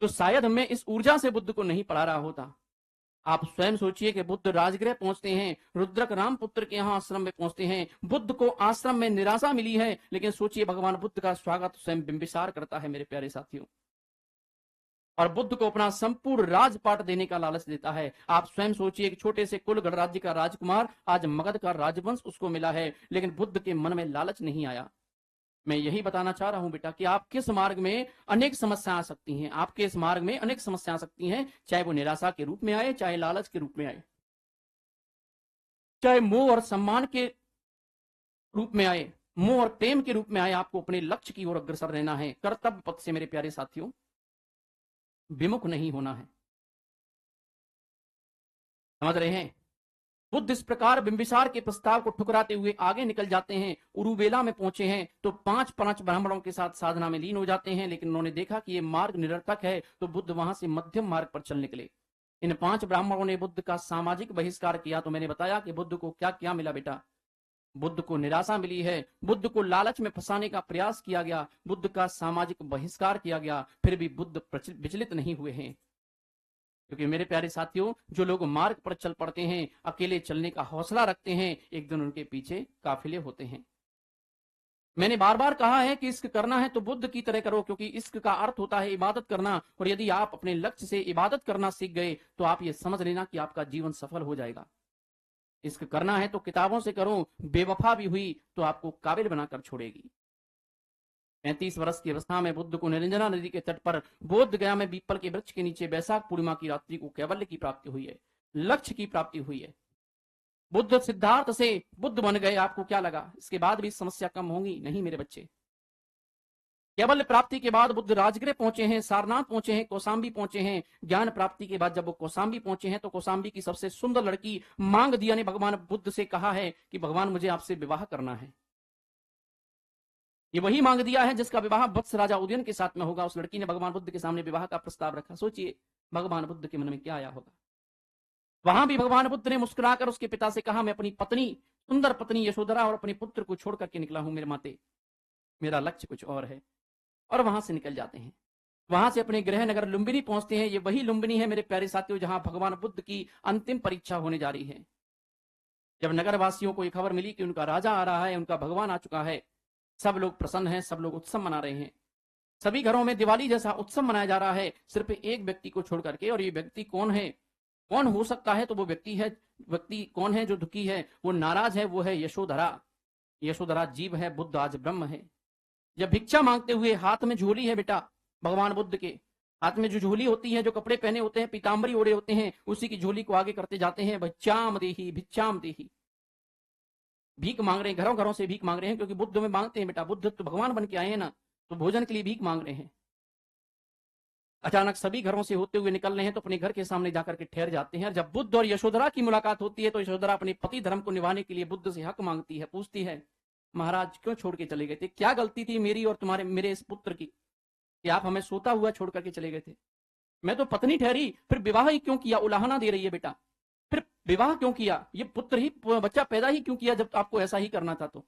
तो शायद मैं इस ऊर्जा से बुद्ध को नहीं पढ़ा रहा होता। आप स्वयं सोचिए कि बुद्ध राजगृह पहुंचते हैं, रुद्रक रामपुत्र के यहाँ आश्रम में पहुंचते हैं। बुद्ध को आश्रम में निराशा मिली है, लेकिन सोचिए भगवान बुद्ध का स्वागत स्वयं बिंबिसार करता है मेरे प्यारे साथियों, और बुद्ध को अपना संपूर्ण राजपाट देने का लालच देता है। आप स्वयं सोचिए कि छोटे से कुल गणराज्य का राजकुमार, आज मगध का राजवंश उसको मिला है, लेकिन बुद्ध के मन में लालच नहीं आया। मैं यही बताना चाह रहा हूं बेटा कि आपके इस मार्ग में अनेक समस्याएं आ सकती हैं। आपके इस मार्ग में अनेक समस्याएं आ सकती हैं, चाहे वो निराशा के रूप में आए, चाहे लालच के रूप में आए, चाहे मोह और सम्मान के रूप में आए, मोह और प्रेम के रूप में आए। आपको अपने लक्ष्य की ओर अग्रसर रहना है। कर्तव्य पथ से मेरे प्यारे साथियों विमुख नहीं होना है। समझ रहे हैं? बुद्ध इस प्रकार बिंबिसार के प्रस्ताव को ठुकराते हुए आगे निकल जाते हैं। उरुवेला में पहुंचे हैं तो पांच पांच ब्राह्मणों के साथ साधना में लीन हो जाते हैं, लेकिन उन्होंने देखा कि यह मार्ग निरर्थक है, तो बुद्ध वहां से मध्यम मार्ग पर चल निकले। इन पांच ब्राह्मणों ने बुद्ध का सामाजिक बहिष्कार किया। तो मैंने बताया कि बुद्ध को क्या क्या मिला बेटा? बुद्ध को निराशा मिली है, बुद्ध को लालच में फंसाने का प्रयास किया गया, बुद्ध का सामाजिक बहिष्कार किया गया, फिर भी बुद्ध विचलित नहीं हुए हैं। क्योंकि मेरे प्यारे साथियों, जो लोग मार्ग पर चल पड़ते हैं, अकेले चलने का हौसला रखते हैं, एक दिन उनके पीछे काफिले होते हैं। मैंने बार बार कहा है कि इश्क करना है तो बुद्ध की तरह करो, क्योंकि इश्क का अर्थ होता है इबादत करना। और यदि आप अपने लक्ष्य से इबादत करना सीख गए, तो आप ये समझ लेना कि आपका जीवन सफल हो जाएगा। इश्क करना है तो किताबों से करो, बेवफा भी हुई तो आपको काबिल बनाकर छोड़ेगी। 35 वर्ष की अवस्था में बुद्ध को निरंजना नदी के तट पर बोध गया में पीपल के वृक्ष के नीचे वैशाख पूर्णिमा की रात्रि को कैवल्य की प्राप्ति हुई है, लक्ष्य की प्राप्ति हुई है। बुद्ध सिद्धार्थ से बुद्ध बन गए। आपको क्या लगा इसके बाद भी समस्या कम होंगी? नहीं मेरे बच्चे। केवल प्राप्ति के बाद बुद्ध राजगृह पहुंचे हैं, सारनाथ पहुंचे हैं, कौशाम्बी पहुंचे हैं। ज्ञान प्राप्ति के बाद जब वो कौशाम्बी पहुंचे हैं, तो कौशाम्बी की सबसे सुंदर लड़की मांग दिया ने भगवान बुद्ध से कहा है कि भगवान मुझे आपसे विवाह करना है। ये वही मांग दिया है जिसका विवाह वत्स राजा उदयन के साथ में होगा। उस लड़की ने भगवान बुद्ध के सामने विवाह का प्रस्ताव रखा। सोचिए भगवान बुद्ध के मन में क्या आया होगा। वहां भी भगवान बुद्ध ने मुस्कुराकर उसके पिता से कहा, मैं अपनी पत्नी, सुंदर पत्नी यशोधरा और अपने पुत्र को छोड़ करके निकला हूं मेरे माते, मेरा लक्ष्य कुछ और है। और वहां से निकल जाते हैं। वहां से अपने गृह नगर लुम्बिनी पहुंचते हैं। ये वही लुम्बिनी है मेरे प्यारे साथियों, जहां भगवान बुद्ध की अंतिम परीक्षा होने जा रही है। जब नगरवासियों को यह खबर मिली कि उनका राजा आ रहा है, उनका भगवान आ चुका है, सब लोग प्रसन्न हैं, सब लोग उत्सव मना रहे हैं। सभी घरों में दिवाली जैसा उत्सव मनाया जा रहा है, सिर्फ एक व्यक्ति को छोड़ करके। और ये व्यक्ति कौन है? कौन हो सकता है? तो वो व्यक्ति कौन है जो दुखी है, वो नाराज है? वो है यशोधरा। यशोधरा जीव है, बुद्ध आज ब्रह्म है। जब भिक्षा मांगते हुए, हाथ में झोली है बेटा, भगवान बुद्ध के हाथ में जो झोली होती है, जो कपड़े पहने होते हैं, पीताम्बरी ओढ़े होते हैं, उसी की झोली को आगे करते जाते हैं, भिक्षाम देही भिक्षाम देही। भीख मांग रहे हैं, घरों घरों से भीख मांग रहे हैं, क्योंकि बुद्ध में मांगते हैं बेटा, बुद्ध तो भगवान बन के आए हैं ना, तो भोजन के लिए भीख मांग रहे हैं। अचानक सभी घरों से होते हुए निकल रहे हैं, तो अपने घर के सामने जाकर के ठहर जाते हैं। और जब बुद्ध और यशोधरा की मुलाकात होती है, तो यशोधरा अपने पति धर्म को निभाने के लिए बुद्ध से हक मांगती है, पूछती है, महाराज क्यों छोड़ के चले गए थे? क्या गलती थी मेरी और तुम्हारे, मेरे इस पुत्र की, कि आप हमें सोता हुआ छोड़ करके चले गए थे? मैं तो पत्नी ठहरी, फिर विवाह ही क्यों किया? उलाहना दे रही है बेटा, फिर विवाह क्यों किया? ये पुत्र ही, बच्चा पैदा ही क्यों किया जब आपको ऐसा ही करना था? तो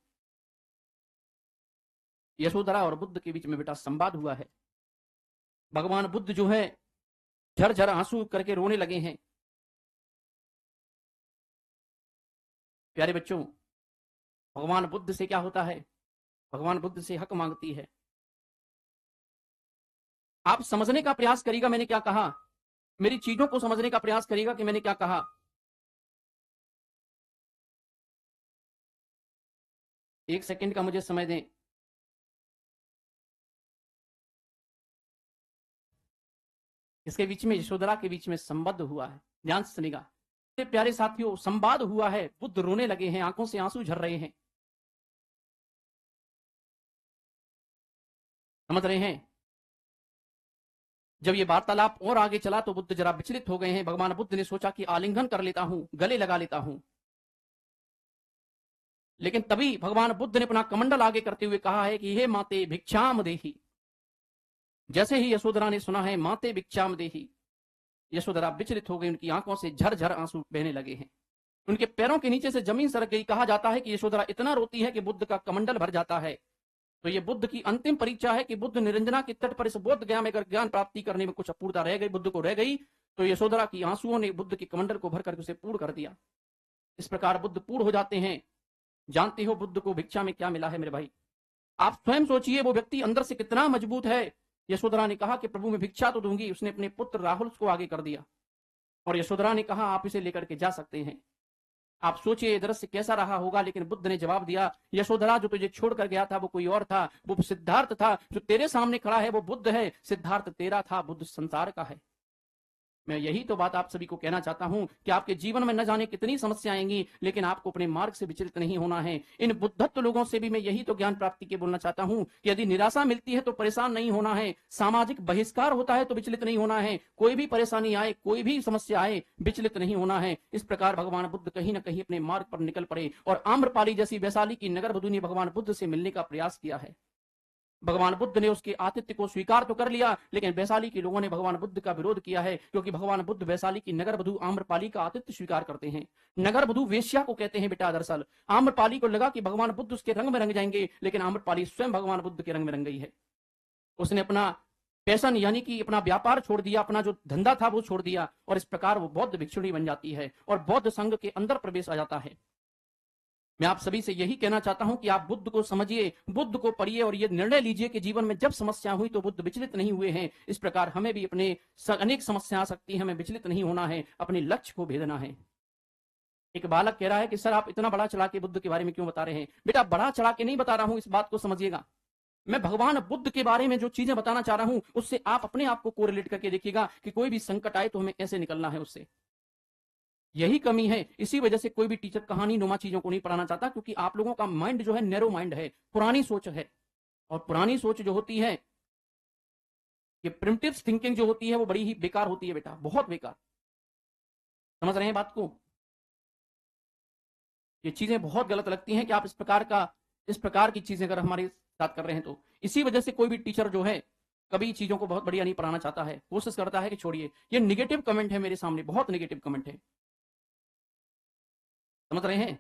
यशोधरा और बुद्ध के बीच में बेटा संवाद हुआ है। भगवान बुद्ध जो है झरझर आंसू करके रोने लगे हैं। प्यारे बच्चों, भगवान बुद्ध से क्या होता है? भगवान बुद्ध से हक मांगती है। आप समझने का प्रयास करिएगा मैंने क्या कहा, मेरी चीजों को समझने का प्रयास करिएगा कि मैंने क्या कहा। एक सेकंड का मुझे समय दें। इसके बीच में यशोधरा के बीच में संबद्ध हुआ है, ध्यान से सुनिएगा। प्यारे साथियों, संवाद हुआ है, बुद्ध रोने लगे हैं, आंखों से आंसू झर रहे हैं। समझ रहे हैं? जब ये वार्तालाप और आगे चला तो बुद्ध जरा विचलित हो गए हैं। भगवान बुद्ध ने सोचा कि आलिंगन कर लेता हूं, गले लगा लेता हूं, लेकिन तभी भगवान बुद्ध ने अपना कमंडल आगे करते हुए कहा है कि हे माते भिक्षाम देही। जैसे ही यशोधरा ने सुना है माते भिक्षाम देही, यशोधरा विचलित हो गई, उनकी आंखों से झरझर आंसू बहने लगे हैं, उनके पैरों के नीचे से जमीन सरक गई। कहा जाता है कि यशोधरा इतना रोती है कि बुद्ध का कमंडल भर जाता है। तो ये बुद्ध की अंतिम परीक्षा है कि बुद्ध निरंजना के तट पर इस बोध गया में अगर ज्ञान प्राप्ति करने में कुछ अपूर्णता रह गई, बुद्ध को रह गई, तो यशोधरा की आंसुओं ने बुद्ध के कमंडल को भर करके उसे पूर्ण कर दिया। इस प्रकार बुद्ध पूर्ण हो जाते हैं। जानते हो बुद्ध को भिक्षा में क्या मिला है मेरे भाई? आप स्वयं सोचिए वो व्यक्ति अंदर से कितना मजबूत है। यशोधरा ने कहा कि प्रभु मैं भिक्षा तो दूंगी, उसने अपने पुत्र राहुल को आगे कर दिया और यशोधरा ने कहा आप इसे लेकर के जा सकते हैं। आप सोचिए ये दृश्य कैसा रहा होगा। लेकिन बुद्ध ने जवाब दिया, यशोधरा जो तुझे छोड़कर गया था वो कोई और था, वो सिद्धार्थ था। जो तेरे सामने खड़ा है वो बुद्ध है, सिद्धार्थ तेरा था, बुद्ध संसार का है। मैं यही तो बात आप सभी को कहना चाहता हूं कि आपके जीवन में न जाने कितनी समस्या आएंगी, लेकिन आपको अपने मार्ग से विचलित नहीं होना है। इन बुद्धत्व लोगों से भी मैं यही तो ज्ञान प्राप्ति के बोलना चाहता हूं कि यदि निराशा मिलती है तो परेशान नहीं होना है, सामाजिक बहिष्कार होता है तो विचलित नहीं होना है, कोई भी परेशानी आए, कोई भी समस्या आए, विचलित नहीं होना है। इस प्रकार भगवान बुद्ध कहीं ना कहीं अपने मार्ग पर निकल पड़े और आम्रपाली जैसी वैशाली की नगर वधू ने भगवान बुद्ध से मिलने का प्रयास किया है। भगवान बुद्ध ने उसके आतिथ्य को स्वीकार तो कर लिया, लेकिन वैशाली के लोगों ने भगवान बुद्ध का विरोध किया है, क्योंकि भगवान बुद्ध वैशाली की नगर वधू आम्रपाली का आतिथ्य स्वीकार करते हैं। नगर वधू वेश्या को कहते हैं बेटा। दरअसल आम्रपाली को लगा कि भगवान बुद्ध उसके रंग में रंग जाएंगे, लेकिन आम्रपाली स्वयं भगवान बुद्ध के रंग में रंग गई है। उसने अपना पैशन यानी कि अपना व्यापार छोड़ दिया, अपना जो धंधा था वो छोड़ दिया, और इस प्रकार वो बौद्ध भिक्षुणी बन जाती है और बौद्ध संघ के अंदर प्रवेश आ जाता है। मैं आप सभी से यही कहना चाहता हूं कि आप बुद्ध को समझिए, बुद्ध को पढ़िए और ये निर्णय लीजिए कि जीवन में जब समस्या हुई तो बुद्ध विचलित नहीं हुए हैं। इस प्रकार हमें भी अपने अनेक समस्या आ सकती है, हमें विचलित नहीं होना है, अपने लक्ष्य को भेदना है। एक बालक कह रहा है कि सर आप इतना बड़ा चढ़ा के बुद्ध के बारे में क्यों बता रहे हैं? बेटा बड़ा चढ़ा के नहीं बता रहा हूं, इस बात को समझिएगा। मैं भगवान बुद्ध के बारे में जो चीजें बताना चाह रहा हूं उससे आप अपने आप को कोरिलेट करके देखिएगा कि कोई भी संकट आए तो हमें कैसे निकलना है उससे। यही कमी है, इसी वजह से कोई भी टीचर कहानी नुमा चीजों को नहीं पढ़ाना चाहता, क्योंकि आप लोगों का माइंड जो है नैरो माइंड है, पुरानी सोच है। और पुरानी सोच जो होती है, ये प्रिमिटिव थिंकिंग जो होती है वो बड़ी ही बेकार होती है बेटा, बहुत बेकार। समझ रहे हैं बात को? ये चीजें बहुत गलत लगती हैं कि आप इस प्रकार की चीजें अगर हमारे साथ कर रहे हैं तो। इसी वजह से कोई भी टीचर जो है कभी चीजों को बहुत बढ़िया नहीं पढ़ाना चाहता है, कोशिश करता है कि छोड़िए। ये निगेटिव कमेंट है मेरे सामने, बहुत निगेटिव कमेंट है। समझ रहे हैं?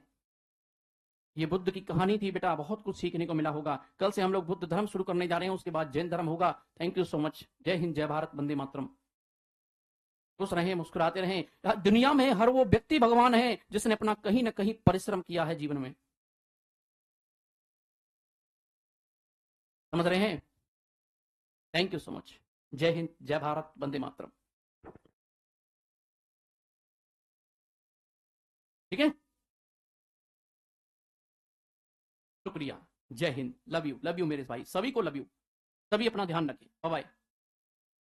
ये बुद्ध की कहानी थी बेटा, बहुत कुछ सीखने को मिला होगा। कल से हम लोग बुद्ध धर्म शुरू करने जा रहे हैं, उसके बाद जैन धर्म होगा। Thank you so much. जय हिंद, जय भारत, वंदे मातरम। खुश रहें, मुस्कुराते रहें। दुनिया में हर वो व्यक्ति भगवान है जिसने अपना कहीं ना कहीं परिश्रम किया है जीवन में। समझ रहे हैं? Thank you so much. जय हिंद, जय भारत, वंदे मातरम। ठीक है, शुक्रिया। जय हिंद, लव यू मेरे भाई, सभी को लव यू। सभी अपना ध्यान रखें। Bye bye.